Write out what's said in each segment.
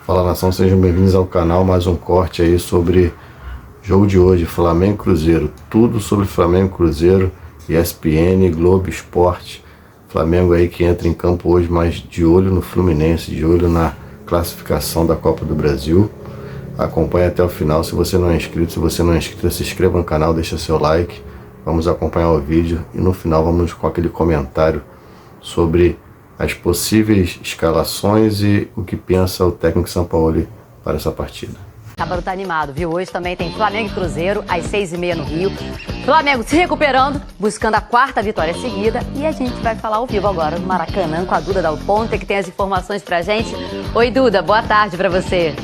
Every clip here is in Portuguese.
Fala nação, sejam bem-vindos ao canal, mais um corte aí sobre jogo de hoje, Flamengo e Cruzeiro, tudo sobre Flamengo e Cruzeiro, ESPN, Globo Esporte, Flamengo aí que entra em campo hoje, mas de olho no Fluminense, de olho na classificação da Copa do Brasil. Acompanhe até o final, se você não é inscrito, se inscreva no canal, deixa seu like, vamos acompanhar o vídeo e no final vamos com aquele comentário sobre as possíveis escalações e o que pensa o técnico Sampaoli para essa partida. Sábado tá animado, viu? Hoje também tem Flamengo e Cruzeiro, às 6h30 no Rio. Flamengo se recuperando, buscando a 4ª vitória seguida. E a gente vai falar ao vivo agora no Maracanã com a Duda Dal Ponte, que tem as informações pra gente. Oi, Duda, boa tarde pra você.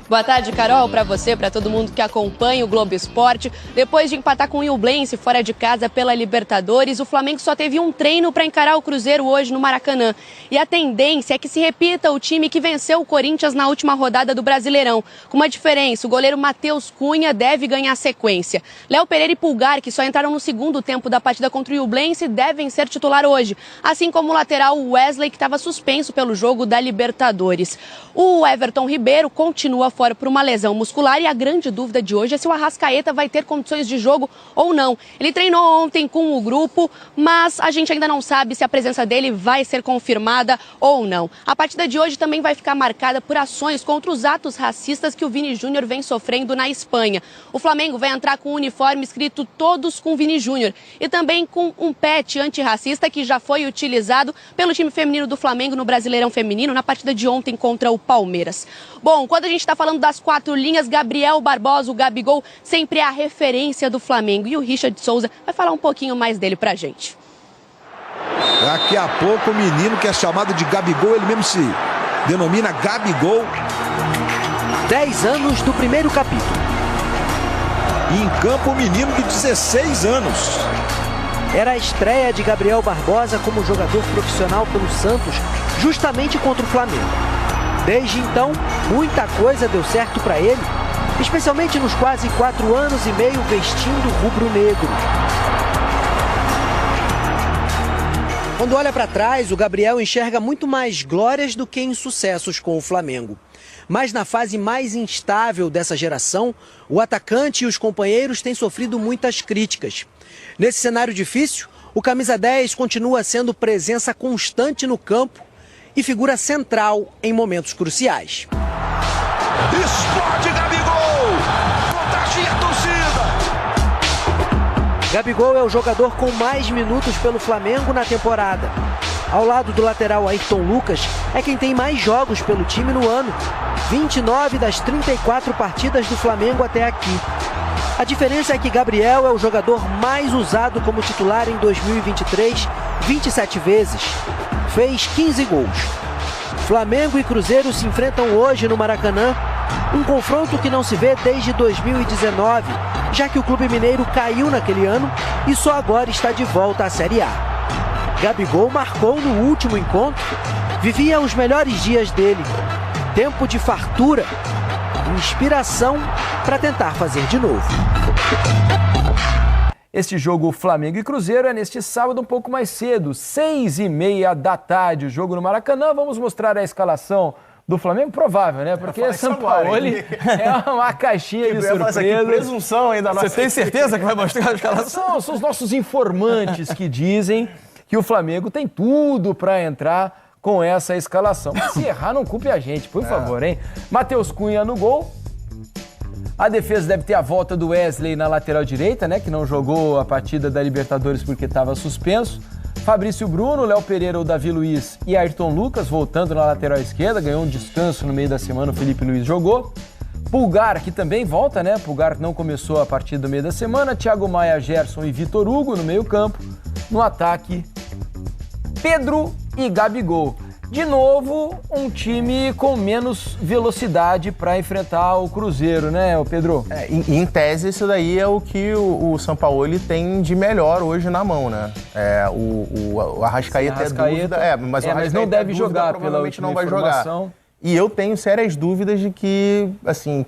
Boa tarde, Carol, para você, para todo mundo que acompanha o Globo Esporte. Depois de empatar com o Nublense fora de casa pela Libertadores, o Flamengo só teve um treino para encarar o Cruzeiro hoje no Maracanã. E a tendência é que se repita o time que venceu o Corinthians na última rodada do Brasileirão. Com uma diferença, o goleiro Matheus Cunha deve ganhar sequência. Léo Pereira e Pulgar, que só entraram no segundo tempo da partida contra o Nublense, devem ser titular hoje. Assim como o lateral Wesley, que estava suspenso pelo jogo da Libertadores. O Everton Ribeiro continua fora por uma lesão muscular e a grande dúvida de hoje é se o Arrascaeta vai ter condições de jogo ou não. Ele treinou ontem com o grupo, mas a gente ainda não sabe se a presença dele vai ser confirmada ou não. A partida de hoje também vai ficar marcada por ações contra os atos racistas que o Vini Júnior vem sofrendo na Espanha. O Flamengo vai entrar com um uniforme escrito Todos com Vini Júnior e também com um pet antirracista que já foi utilizado pelo time feminino do Flamengo no Brasileirão Feminino na partida de ontem contra o Palmeiras. Bom, quando a gente está falando das 4 linhas, Gabriel Barbosa, o Gabigol, sempre é a referência do Flamengo. E o Richard Souza vai falar um pouquinho mais dele pra gente. Daqui a pouco o menino que é chamado de Gabigol, ele mesmo se denomina Gabigol. 10 anos do primeiro capítulo. E em campo o menino de 16 anos. Era a estreia de Gabriel Barbosa como jogador profissional pelo Santos, justamente contra o Flamengo. Desde então, muita coisa deu certo para ele, especialmente nos quase 4 anos e meio vestindo rubro-negro. Quando olha para trás, o Gabriel enxerga muito mais glórias do que insucessos com o Flamengo. Mas na fase mais instável dessa geração, o atacante e os companheiros têm sofrido muitas críticas. Nesse cenário difícil, o camisa 10 continua sendo presença constante no campo e figura central em momentos cruciais. Explode Gabigol! Contagia a torcida! Gabigol é o jogador com mais minutos pelo Flamengo na temporada. Ao lado do lateral Ayrton Lucas, é quem tem mais jogos pelo time no ano. 29 das 34 partidas do Flamengo até aqui. A diferença é que Gabriel é o jogador mais usado como titular em 2023, 27 vezes. Fez 15 gols. Flamengo e Cruzeiro se enfrentam hoje no Maracanã, um confronto que não se vê desde 2019, já que o clube mineiro caiu naquele ano e só agora está de volta à Série A. Gabigol marcou no último encontro, vivia os melhores dias dele, tempo de fartura, inspiração para tentar fazer de novo. Este jogo Flamengo e Cruzeiro é neste sábado um pouco mais cedo, 6h30 da tarde, o jogo no Maracanã. Vamos mostrar a escalação do Flamengo, provável, né? Porque Sampaoli é uma caixinha de surpresa. Que presunção ainda nossa. Você tem certeza que vai mostrar a escalação? São os nossos informantes que dizem que o Flamengo tem tudo para entrar com essa escalação. Mas se errar, não culpe a gente, por favor, hein? Matheus Cunha no gol. A defesa deve ter a volta do Wesley na lateral direita, né? Que não jogou a partida da Libertadores porque estava suspenso. Fabrício Bruno, Léo Pereira, o Davi Luiz e Ayrton Lucas voltando na lateral esquerda. Ganhou um descanso no meio da semana, o Felipe Luiz jogou. Pulgar, que também volta, né? Pulgar não começou a partida do meio da semana. Thiago Maia, Gerson e Vitor Hugo no meio campo. No ataque, Pedro e Gabigol. De novo, um time com menos velocidade para enfrentar o Cruzeiro, né, Pedro? Em tese, isso daí é o que o Sampaoli tem de melhor hoje na mão, né? O Arrascaeta é dúvida. Mas não deve jogar, pela última não vai informação. Jogar. E eu tenho sérias dúvidas de que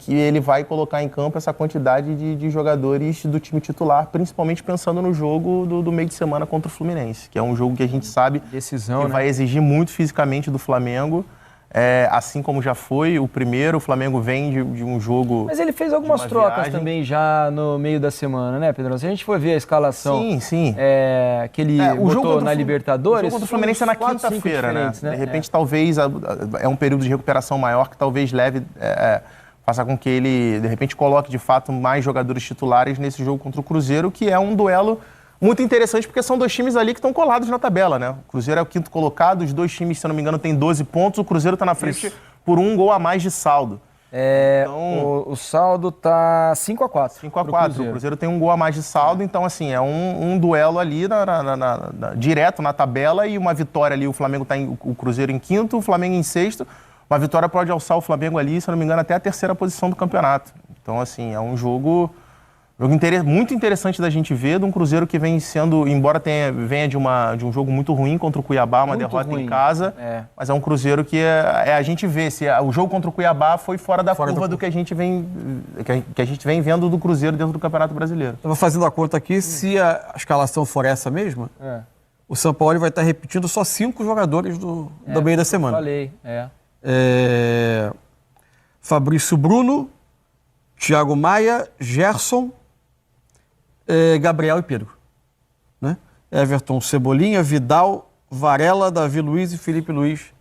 ele vai colocar em campo essa quantidade de jogadores do time titular, principalmente pensando no jogo do meio de semana contra o Fluminense, que é um jogo que a gente sabe decisão, que vai exigir muito fisicamente do Flamengo. assim como já foi o primeiro, o Flamengo vem de um jogo... Mas ele fez algumas trocas também já no meio da semana, né, Pedro? Se a gente for ver a escalação que ele botou na Libertadores... O jogo contra o Fluminense é na quinta-feira, né? De repente, talvez, é um período de recuperação maior que talvez leve... faça com que ele, de repente, coloque, de fato, mais jogadores titulares nesse jogo contra o Cruzeiro, que é um duelo muito interessante, porque são dois times ali que estão colados na tabela, né? O Cruzeiro é o quinto colocado, os dois times, se eu não me engano, têm 12 pontos, o Cruzeiro está na frente por 1 gol a mais de saldo. Então, o saldo tá 5-4. 5-4. O Cruzeiro tem 1 gol a mais de saldo, então, assim, é um duelo ali direto na tabela e uma vitória ali. O Flamengo tá o Cruzeiro em quinto, o Flamengo em sexto. Uma vitória pode alçar o Flamengo ali, se eu não me engano, até a terceira posição do campeonato. Então, assim, é um jogo muito interessante da gente ver, de um Cruzeiro que vem sendo, embora venha de um jogo muito ruim contra o Cuiabá, uma derrota em casa, mas é um Cruzeiro que a gente vê, o jogo contra o Cuiabá foi fora da curva do que a gente vem vendo do Cruzeiro dentro do Campeonato Brasileiro. Estava fazendo a conta aqui, se a escalação for essa mesma, o São Paulo vai estar repetindo só 5 jogadores do meio da semana. Falei, Fabrício Bruno, Thiago Maia, Gerson, Gabriel e Pedro, né? Everton, Cebolinha, Vidal, Varela, Davi Luiz e Felipe Luiz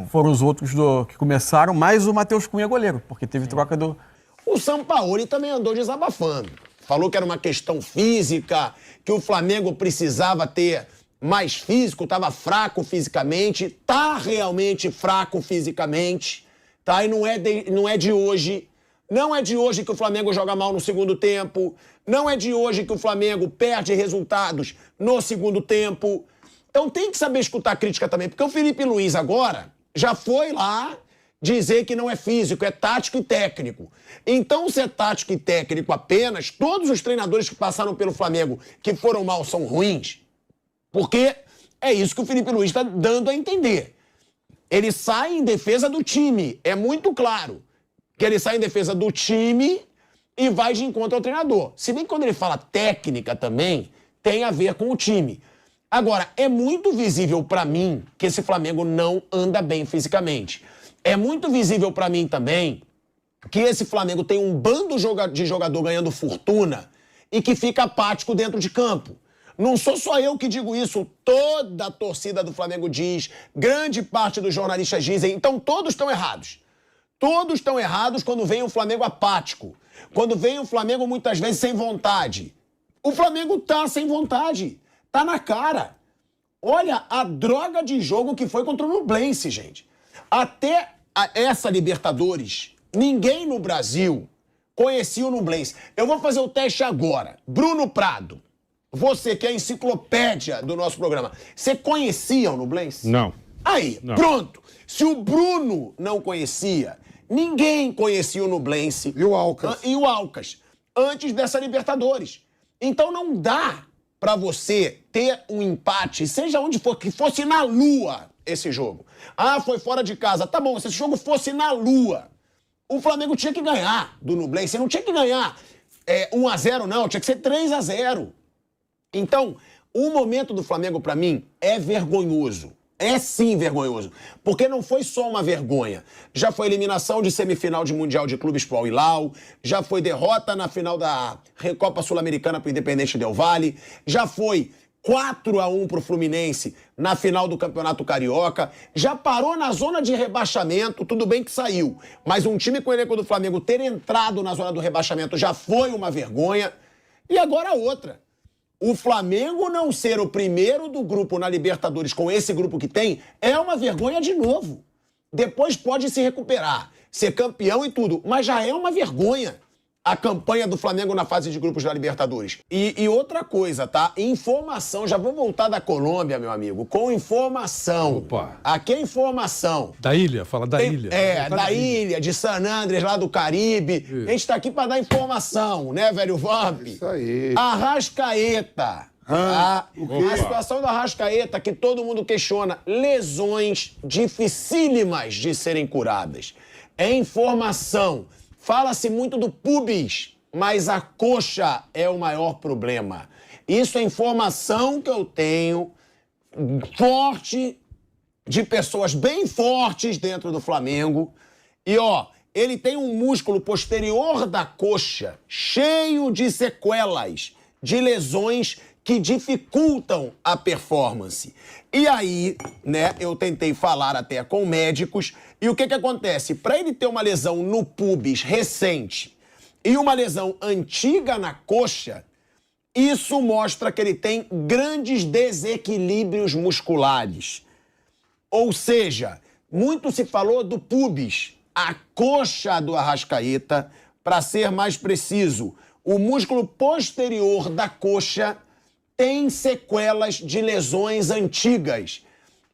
foram os outros que começaram, mais o Matheus Cunha goleiro, porque teve troca do... O Sampaoli também andou desabafando. Falou que era uma questão física, que o Flamengo precisava ter mais físico, estava fraco fisicamente, está realmente fraco fisicamente, tá? E não é de hoje. Não é de hoje que o Flamengo joga mal no segundo tempo. Não é de hoje que o Flamengo perde resultados no segundo tempo. Então tem que saber escutar a crítica também, porque o Felipe Luiz agora já foi lá dizer que não é físico, é tático e técnico. Então, se é tático e técnico apenas, todos os treinadores que passaram pelo Flamengo que foram mal são ruins, porque é isso que o Felipe Luiz está dando a entender. Ele sai em defesa do time, é muito claro que ele sai em defesa do time e vai de encontro ao treinador. Se bem que quando ele fala técnica também, tem a ver com o time. Agora, é muito visível para mim que esse Flamengo não anda bem fisicamente. É muito visível para mim também que esse Flamengo tem um bando de jogador ganhando fortuna e que fica apático dentro de campo. Não sou só eu que digo isso, toda a torcida do Flamengo diz, grande parte dos jornalistas dizem, então todos estão errados. Todos estão errados quando vem o Flamengo apático, quando vem o Flamengo muitas vezes sem vontade. O Flamengo tá sem vontade, tá na cara. Olha a droga de jogo que foi contra o Nublense, gente. Até essa Libertadores, ninguém no Brasil conhecia o Nublense. Eu vou fazer o teste agora. Bruno Prado, você que é a enciclopédia do nosso programa, você conhecia o Nublense? Não. Aí, não. Pronto. Se o Bruno não conhecia, ninguém conhecia o Nublense. E o Alcas. E o Alcas, antes dessa Libertadores. Então não dá pra você ter um empate, seja onde for, que fosse na Lua esse jogo. Ah, foi fora de casa. Tá bom, se esse jogo fosse na Lua, o Flamengo tinha que ganhar do Nublense. Não tinha que ganhar 1-0, não. Tinha que ser 3-0. Então, o momento do Flamengo, pra mim, é vergonhoso. É sim vergonhoso, porque não foi só uma vergonha. Já foi eliminação de semifinal de Mundial de Clubes pro Al Hilal, já foi derrota na final da Recopa Sul-Americana pro Independente Del Valle, já foi 4-1 pro Fluminense na final do Campeonato Carioca, já parou na zona de rebaixamento, tudo bem que saiu, mas um time com o elenco do Flamengo ter entrado na zona do rebaixamento já foi uma vergonha. E agora outra. O Flamengo não ser o primeiro do grupo na Libertadores com esse grupo que tem é uma vergonha de novo. Depois pode se recuperar, ser campeão e tudo, mas já é uma vergonha a campanha do Flamengo na fase de grupos da Libertadores. E outra coisa, tá? Informação, já vou voltar da Colômbia, meu amigo, com informação. Opa. Aqui é informação. Da ilha, fala da ilha. Da ilha, de San Andrés, lá do Caribe. Isso. A gente tá aqui pra dar informação, né, velho Vamp? Isso aí. Arrascaeta. A situação do Arrascaeta, que todo mundo questiona, lesões dificílimas de serem curadas. É informação. Fala-se muito do pubis, mas a coxa é o maior problema. Isso é informação que eu tenho, forte, de pessoas bem fortes dentro do Flamengo. E, ó, ele tem um músculo posterior da coxa cheio de sequelas, de lesões que dificultam a performance. E aí, né, eu tentei falar até com médicos, e o que acontece? Para ele ter uma lesão no pubis recente e uma lesão antiga na coxa, isso mostra que ele tem grandes desequilíbrios musculares. Ou seja, muito se falou do pubis, a coxa do Arrascaeta, para ser mais preciso, o músculo posterior da coxa tem sequelas de lesões antigas.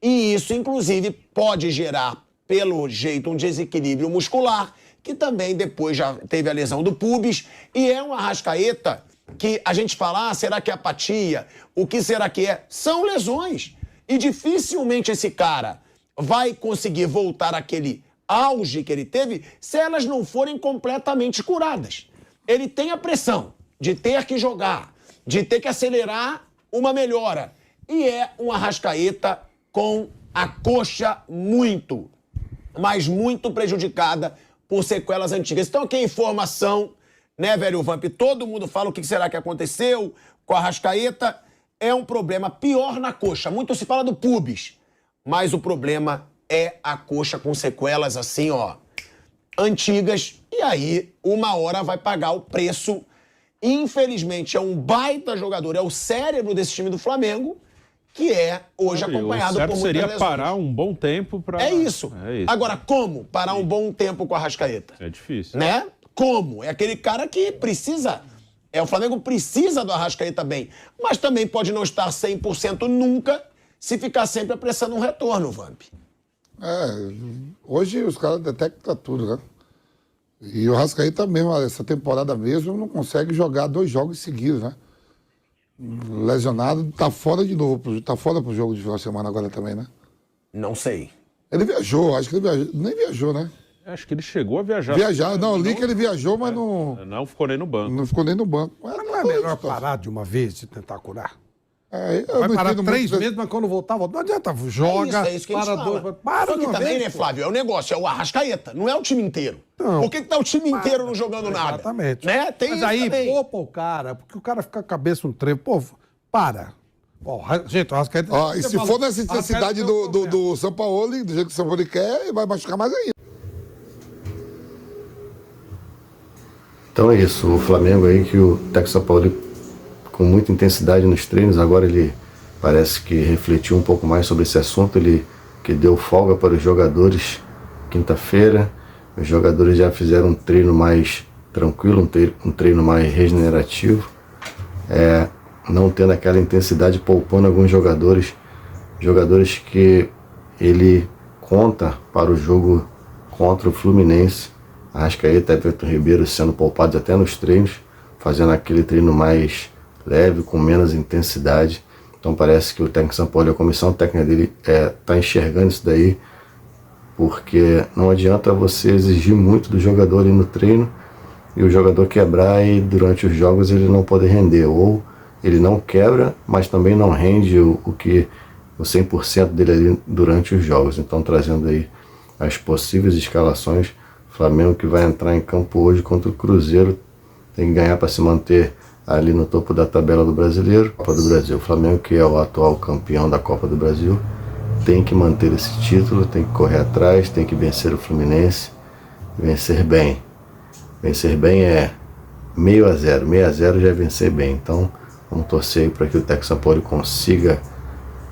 E isso, inclusive, pode gerar, pelo jeito, um desequilíbrio muscular, que também depois já teve a lesão do pubis, e é um Arrascaeta que a gente fala, será que é apatia? O que será que é? São lesões. E dificilmente esse cara vai conseguir voltar àquele auge que ele teve se elas não forem completamente curadas. Ele tem a pressão de ter que jogar, de ter que acelerar uma melhora. E é um Arrascaeta com a coxa muito, mas muito prejudicada por sequelas antigas. Então aqui a informação, né, velho Vamp? Todo mundo fala o que será que aconteceu com a Arrascaeta. É um problema pior na coxa. Muito se fala do pubis, mas o problema é a coxa com sequelas assim, ó, antigas. E aí, uma hora vai pagar o preço. Infelizmente, é um baita jogador, é o cérebro desse time do Flamengo, que é hoje acompanhado por muitas lesões. Seria parar um bom tempo para... É isso. Agora, como parar um bom tempo com a Arrascaeta? É difícil. Né? Como? É aquele cara que precisa... O Flamengo precisa do Arrascaeta bem, mas também pode não estar 100% nunca se ficar sempre apressando um retorno, Vamp. Hoje os caras detectam tudo, né? E o Arrascaeta mesmo, essa temporada mesmo, não consegue jogar 2 jogos seguidos, né? Lesionado, tá fora de novo, tá fora pro jogo de final de semana agora também, né? Não sei. Ele viajou, acho que ele viajou, nem viajou, né? Acho que ele chegou a viajar. Não, eu li que ele viajou, mas não... Não ficou nem no banco. Não ficou nem no banco. Mas não é melhor parar de uma vez e tentar curar? Vai parar 3 meses, mas quando voltar, não adianta, joga, é isso que para 2, para Só que também, né, Flávio, é o negócio, é o Arrascaeta, não é o time inteiro. Não. Por que tá o time inteiro não jogando nada? Exatamente. Né? Tem mas isso aí, também. poupa o cara, porque o cara fica com a cabeça no trevo. Pô, para. Gente, o Arrascaeta... E se for nessa intensidade do São Paulo, do jeito que o São Paulo quer, vai machucar mais ainda. Então é isso, o Flamengo aí que o técnico São Paulo com muita intensidade nos treinos, agora ele parece que refletiu um pouco mais sobre esse assunto, ele que deu folga para os jogadores quinta-feira, os jogadores já fizeram um treino mais tranquilo, um treino mais regenerativo, não tendo aquela intensidade, poupando alguns jogadores que ele conta para o jogo contra o Fluminense. Arrascaeta e Everton Ribeiro sendo poupados até nos treinos, fazendo aquele treino mais leve, com menos intensidade. Então parece que o técnico São Paulo e a comissão técnica dele está enxergando isso daí, porque não adianta você exigir muito do jogador ali no treino e o jogador quebrar e durante os jogos ele não poder render, ou ele não quebra, mas também não rende o 100% dele ali durante os jogos. Então trazendo aí as possíveis escalações, Flamengo que vai entrar em campo hoje contra o Cruzeiro, tem que ganhar para se manter ali no topo da tabela do Brasileiro. Copa do Brasil, o Flamengo que é o atual campeão da Copa do Brasil, tem que manter esse título, tem que correr atrás, tem que vencer o Fluminense, vencer bem. Vencer bem é 0-0, 0-0 já é vencer bem. Então vamos torcer aí para que o técnico São Paulo consiga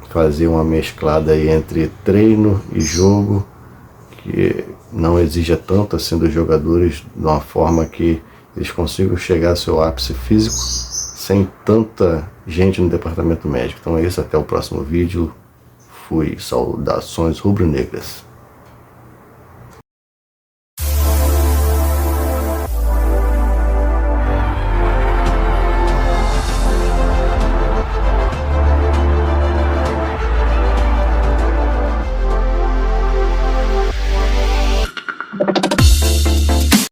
fazer uma mesclada aí entre treino e jogo, que não exija tanto assim dos jogadores, de uma forma que eles consigam chegar ao seu ápice físico sem tanta gente no departamento médico. Então é isso, até o próximo vídeo. Fui, saudações rubro-negras.